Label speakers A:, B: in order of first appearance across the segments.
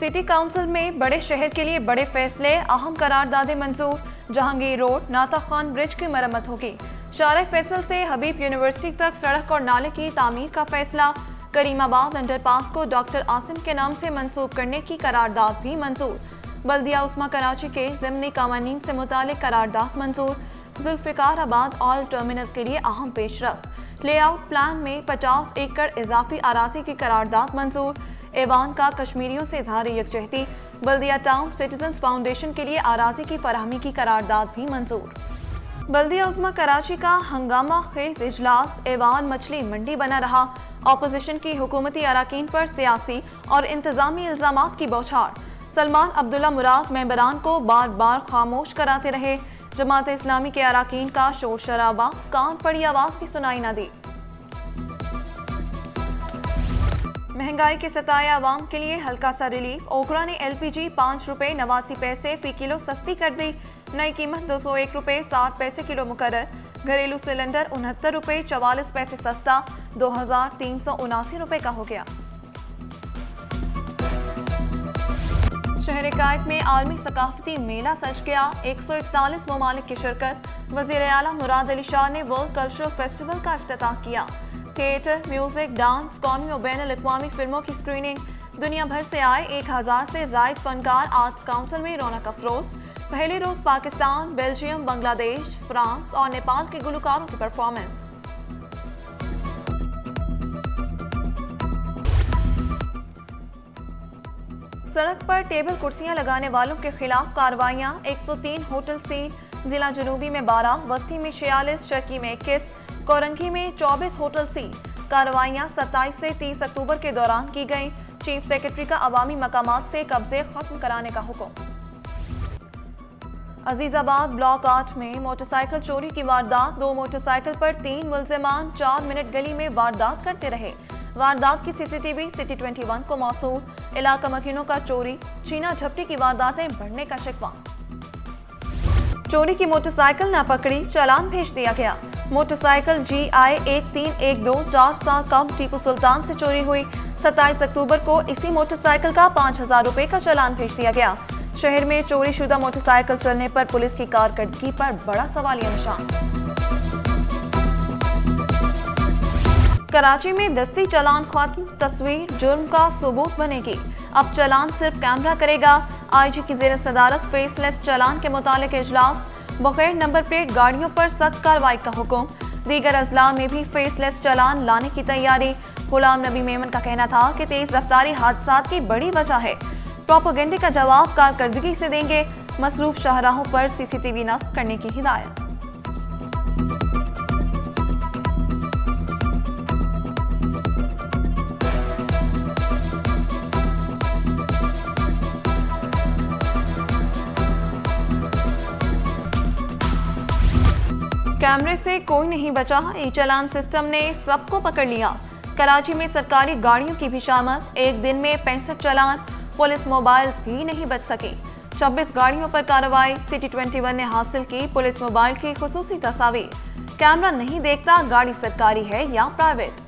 A: City council में बड़े शहर के लिए बड़े फैसले, अहम करारदादें मंजूर। जहांगीर रोड नाता खान ब्रिज की मरम्मत होगी। शारह फैसल से हबीब यूनिवर्सिटी तक सड़क और नाले की तामीर का फैसला। करीमाबाद अंडरपास को डॉक्टर आसिम के नाम से मंसूब करने की करारदाद भी मंजूर। बल्दिया उस्मा कराची के ज़िमनी कावानीन से मुतालिक करारदाद मंजूर। जुल्फ़िकाराबाद ऑयल टर्मिनल के लिए अहम पेशरफ। लेआउट प्लान में 50 एकड़ इजाफी अराजी की करारदाद मंजूर। ऐवान का कश्मीरियों से इजहार यकजहती। बल्दिया टाउन सिटीजन्स फाउंडेशन के लिए अराजी की फराहमी की करारदाद भी मंजूर। बल्दिया उस्मा कराची का हंगामा खेज इजलास ऐवान मछली मंडी बना रहा। अपोजिशन की हुकूमती अराकीन पर सियासी और इंतजामी इल्जामात की बौछार। सलमान अब्दुल्ला मुराद मेंबरान को बार बार खामोश कराते रहे। जमात इस्लामी के अराकीन का शोर शराबा, कान पड़ी आवाज भी सुनाई न दी। महंगाई के सताए आवाम के लिए हल्का सा रिलीफ। ओकरा ने LPG 5 रुपए 89 पैसे फी किलो सस्ती कर दी। नई कीमत 201 रुपए 60 पैसे किलो मुकर्रर। घरेलू सिलेंडर 69 रुपए 44 पैसे सस्ता 2379 रुपए का हो गया। शहर कायद में आलमी सकाफती मेला सज गया। 141 ममालिक की शिरकत। वज़ीर आला मुराद अली शाह ने वर्ल्ड कल्चरल फेस्टिवल का इफ्तिताह किया। थिएटर, म्यूजिक, डांस, कौमी और बैनुल अक़वामी फिल्मों की स्क्रीनिंग। दुनिया भर से आए 1000 से जायद फनकार आर्ट्स काउंसिल में रौनक अफरोज। पहले रोज पाकिस्तान, बेल्जियम, बांग्लादेश, फ्रांस और नेपाल के गुलकारों की परफॉर्मेंस। सड़क पर टेबल कुर्सियां लगाने वालों के खिलाफ कार्रवाइयां। 103 होटल सील। जिला जनूबी में 12, वस्ती में 46, शर्की में 21, कोरंगी में 24 होटल सील। कार्रवाइयां 27 से 30 अक्टूबर के दौरान की गई। चीफ सेक्रेटरी का अवामी मकामात से कब्जे खत्म कराने का हुक्म। अजीजाबाद ब्लॉक 8 में मोटरसाइकिल चोरी की वारदात। 2 मोटरसाइकिल पर 3 मुलजिमान 4 मिनट गली में वारदात करते रहे। वारदात की CCTV सिटी 21 को मौसूल। इलाका मकीनों का चोरी, छीना झपटी की वारदातें बढ़ने का शिकवा। चोरी की मोटरसाइकिल न पकड़ी, चालान भेज दिया गया। मोटरसाइकिल GI 1312 4 साल कम टीपू सुल्तान से चोरी हुई। 27 अक्टूबर को इसी मोटरसाइकिल का 5000 रुपए का चालान भेज दिया गया। शहर में चोरी शुदा मोटरसाइकिल चलने पर पुलिस की कारकर्दगी पर बड़ा सवालिया निशान। कराची में दस्ती चालान खत्म। तस्वीर जुर्म का सबूत बनेगी। अब चालान सिर्फ कैमरा करेगा। IG की जेर सदारत फेसलेस चालान के मुतालिक इजलास। बगैर नंबर प्लेट गाड़ियों पर सख्त कार्रवाई का हुक्म। दीगर अजला में भी फेसलेस चालान लाने की तैयारी। गुलाम नबी मेमन का कहना था कि तेज रफ्तारी हादसात की बड़ी वजह है। प्रोपेगेंडे का जवाब कारकर्दगी से देंगे। मसरूफ शाहराहों पर CCTV नस्ब करने की हिदायत। कैमरे से कोई नहीं बचा। ई-चालान सिस्टम ने सबको पकड़ लिया। कराची में सरकारी गाड़ियों की भी शामत। एक दिन में 65 चालान। पुलिस मोबाइल्स भी नहीं बच सके। 26 गाड़ियों पर कार्रवाई। सिटी 21 ने हासिल की पुलिस मोबाइल की खुसूसी तस्वीर। कैमरा नहीं देखता गाड़ी सरकारी है या प्राइवेट।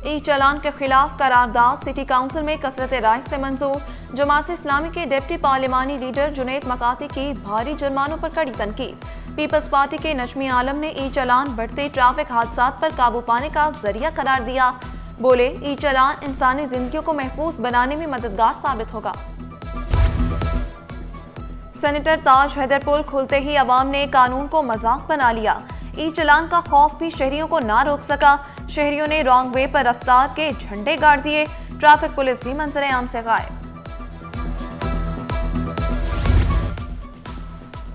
A: ई-चालान के खिलाफ करारदाद सिटी काउंसिल में कसरत राय से मंजूर। जमात इस्लामी के डिप्टी पार्लिमानी लीडर जुनैद मकाती की भारी जुर्मानों पर कड़ी तनकीद। पीपल्स पार्टी के नजमी आलम ने ई-चालान बढ़ते ट्रैफिक हादसात पर काबू पाने का जरिया करार दिया। बोले, ई-चालान इंसानी जिंदगियों को महफूज बनाने में मददगार साबित होगा। सेनेटर ताज हैदर पुल खुलते ही अवाम ने कानून को मजाक बना लिया। ई-चालान का खौफ भी शहरियों को ना रोक सका। शहरियों ने रॉन्ग वे पर रफ्तार के झंडे गाड़ दिए। ट्रैफिक पुलिस भी मंजर आम से गायब।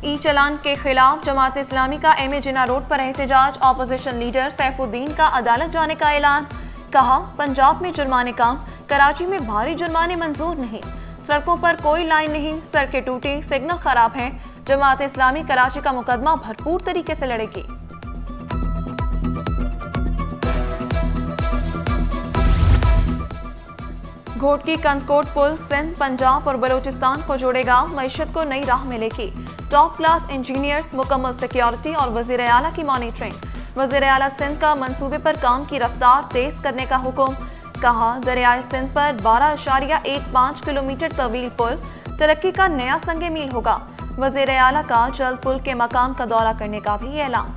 A: ई-चालान के खिलाफ जमात इस्लामी का MA जिन्ना रोड पर एहतजाज। अपोजिशन लीडर सैफुद्दीन का अदालत जाने का ऐलान। कहा, पंजाब में जुर्माने कम, कराची में भारी जुर्माने मंजूर नहीं। सड़कों पर कोई लाइन नहीं, सड़कें टूटी, सिग्नल खराब हैं। जमात इस्लामी कराची का मुकदमा भरपूर तरीके से लड़ेगी। घोटकी कंदकोट पुल सिंध, पंजाब और बलूचिस्तान को जोड़ेगा, मईशत को नई राह मिलेगी। टॉप क्लास इंजीनियर्स, मुकम्मल सिक्योरिटी और वजीर आला की मॉनिटरिंग। वजीर आला सिंध का मंसूबे पर काम की रफ्तार तेज करने का हुक्म। कहा, दरियाए सिंध पर 12.15 किलोमीटर तवील पुल तरक्की का नया संगे मील होगा। वजीर आला का जल्द पुल के मकाम का दौरा करने का भी ऐलान।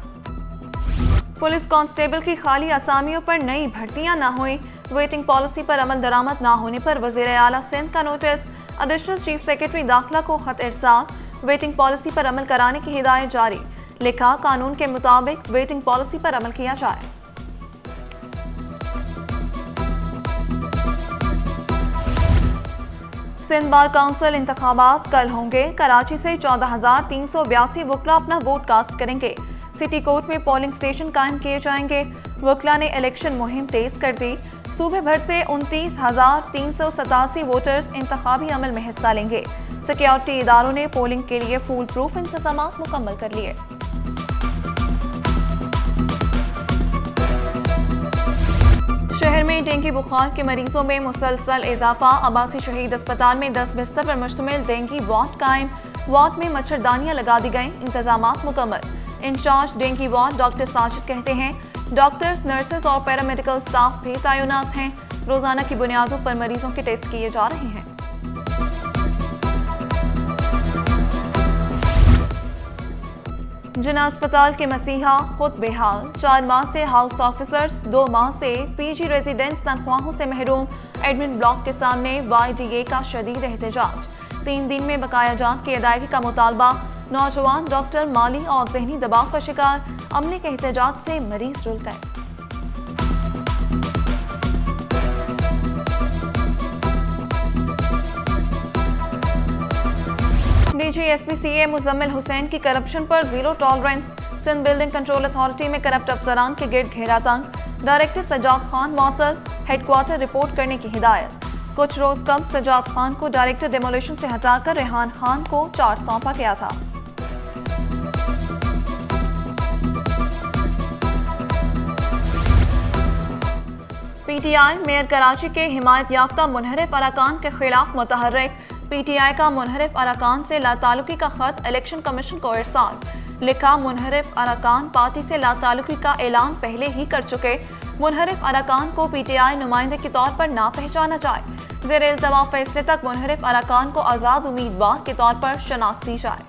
A: पुलिस कांस्टेबल की खाली असामियों पर नई भर्तियां न हुई, वेटिंग पॉलिसी पर अमल दरामद न होने पर वजीर आला सिंध का नोटिस। एडिशनल चीफ सेक्रेटरी दाखिला को खत इरसाल, वेटिंग पॉलिसी पर अमल कराने की हिदायत जारी। लिखा, कानून के मुताबिक वेटिंग पॉलिसी पर अमल किया जाए। सिंध बार काउंसिल इंतखाबात कल होंगे। कराची से 14,382 वकला अपना वोट कास्ट करेंगे। सिटी कोर्ट में पोलिंग स्टेशन कायम किए जाएंगे। वकला ने इलेक्शन मुहिम तेज कर दी। सूबे भर से 29,387 वोटर्स इंतखाबी अमल में हिस्सा लेंगे। सिक्योरिटी इदारों ने पोलिंग के लिए फूल प्रूफ इंतजाम मुकम्मल कर लिए। शहर में डेंगू बुखार के मरीजों में मुसलसल इजाफा। अब्बासी शहीद अस्पताल में 10 बिस्तर पर मुश्तमिल डेंगू वार्ड कायम। वार्ड में मच्छरदानियां लगा दी गईं, इंतजाम मुकम्मल। In-charge dengue ward doctor Sajid कहते हैं, डॉक्टर्स, नर्सेज और पैरामेडिकल स्टाफ भी तैनात हैं। रोजाना की बुनियादों पर मरीजों के टेस्ट किए जा रहे हैं। जिना अस्पताल के मसीहा खुद बेहाल। 4 माह से हाउस ऑफिसर्स, 2 माह से पीजी रेजिडेंट्स तनख्वाहों से महरूम। एडमिन ब्लॉक के सामने YDA का शदीद एहतजाज। 3 दिन में बकाया जात की अदायगी का मुतालबा। नौजवान डॉक्टर माली और जहनी दबाव का शिकार। अमले के एहतजाज से मरीज रुल गए। DGSPCA मुजम्मिल हुसैन की करप्शन पर zero tolerance. Sindh building control authority में करप्ट अफसरान के गिर्द घेरा तंग। डायरेक्टर सजाद खान मुअत्तल, हेडक्वार्टर रिपोर्ट करने की हिदायत। कुछ रोज कम सजाद खान को डायरेक्टर डेमोलिशन से हटाकर रेहान खान को चार्ज सौंपा गया था। PTI मेयर कराची के हिमायत याफ्ता मुनहरिफ अरकान के खिलाफ मुतहर्रिक। PTI का मुनहरिफ अरकान से लातालुकी का खत इलेक्शन कमीशन को इरसाल। लिखा, मुनहरिफ अरकान पार्टी से लातालुकी का ऐलान पहले ही कर चुके। मुनहरिफ अरकान को PTI नुमाइंदे के तौर पर ना पहचाना जाए। ज़ेर इल्तवा फैसले तक मुनहरिफ अरकान को आज़ाद उम्मीदवार के तौर पर शनाख्त दी जाए।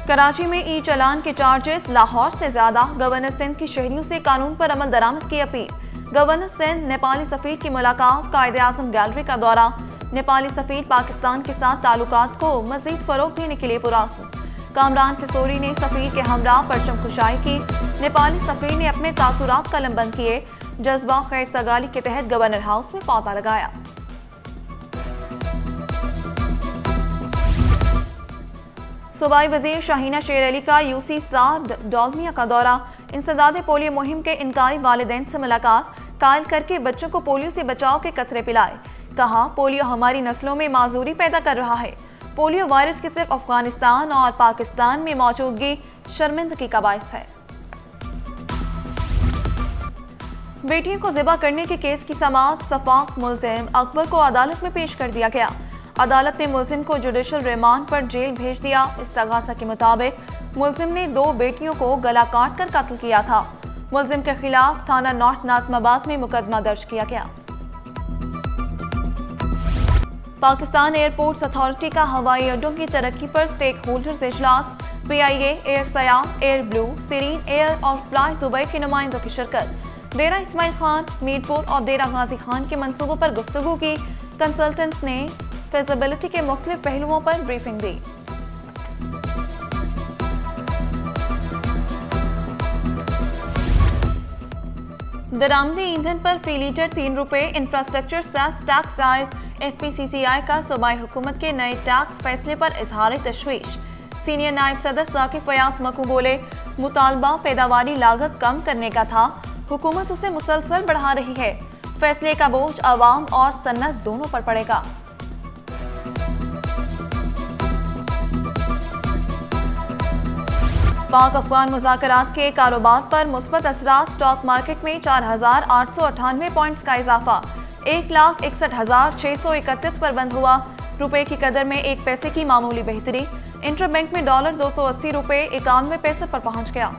A: कराची में ई चालान के चार्जेस लाहौर से ज्यादा। गवर्नर सिंध की शहरियों से कानून पर अमल दरामद की अपील। गवर्नर सिंध नेपाली सफीर की मुलाकात, कायदे-आज़म गैलरी का दौरा। नेपाली सफीर पाकिस्तान के साथ ताल्लुकात को मजीद फरोग देने के लिए पुरासू। कामरान टिसोरी ने सफीर के हमरा परचम खुशाई की। नेपाली सफीर ने अपने तासुरात कलमबंद किए। जज्बा खैर सगाली के तहत गवर्नर हाउस में पौधा लगाया। सूबाई वजीर शाहीना शेर अली का UC साद डॉल्मिया का दौरा। इंसदाद पोलियो मुहिम के इनकारी वालिदैन से मुलाकात। कायल करके बच्चों को पोलियो से बचाव के कतरे पिलाए। कहा, पोलियो हमारी नस्लों में माजूरी पैदा कर रहा है। पोलियो वायरस की सिर्फ अफगानिस्तान और पाकिस्तान में मौजूदगी शर्मिंदगी का बायस है। बेटियों को ज़िबा करने के केस की समाअत। सफाक मुलजिम अकबर को अदालत में पेश कर दिया गया। अदालत ने मुलजिम को जुडिशल रिमांड पर जेल भेज दिया। इस्तगासा के मुताबिक मुलजिम ने 2 बेटियों को गला काट कर कत्ल किया था। मुलजिम के खिलाफ थाना नॉर्थ नाज़िमाबाद में मुकदमा दर्ज किया गया। पाकिस्तान एयरपोर्ट्स अथॉरिटी का हवाई अड्डों की तरक्की पर स्टेक होल्डर्स इजलास। PIA, air Siam, air blue, serene air और फ्लाई दुबई के नुमाइंदों की शिरकत। डेरा इस्माइल खान, मीरपुर और डेरा गाजी खान के मंसूबों पर गुफ्तगू की। कंसल्टेंट्स ने फिजिबिलिटी के मुख्तलिफ पहलुओं पर ब्रीफिंग दी। दरामदी ईंधन पर फी लीटर 3 रुपए इंफ्रास्ट्रक्चर सेस टैक्स आयद। FPCCI का सूबाई हुकूमत के नए टैक्स फैसले पर इजहार तशवीश। सीनियर नायब सदर साकिब फयाज मकू बोले, मुतालबा पैदावारी लागत कम करने का था, हुकूमत उसे मुसलसल बढ़ा रही है। फैसले का बोझ आवाम और सन्नत दोनों पर पड़ेगा। पाक अफगान मुज़ाकरात के कारोबार पर मुस्बत असरात। स्टॉक मार्केट में 4,898 पॉइंट्स का इजाफा, 1,61,631 पर बंद हुआ। रुपए की कदर में 1 पैसे की मामूली बेहतरी। इंटरबैंक में डॉलर 280 रुपए 91 पैसे पर पहुंच गया।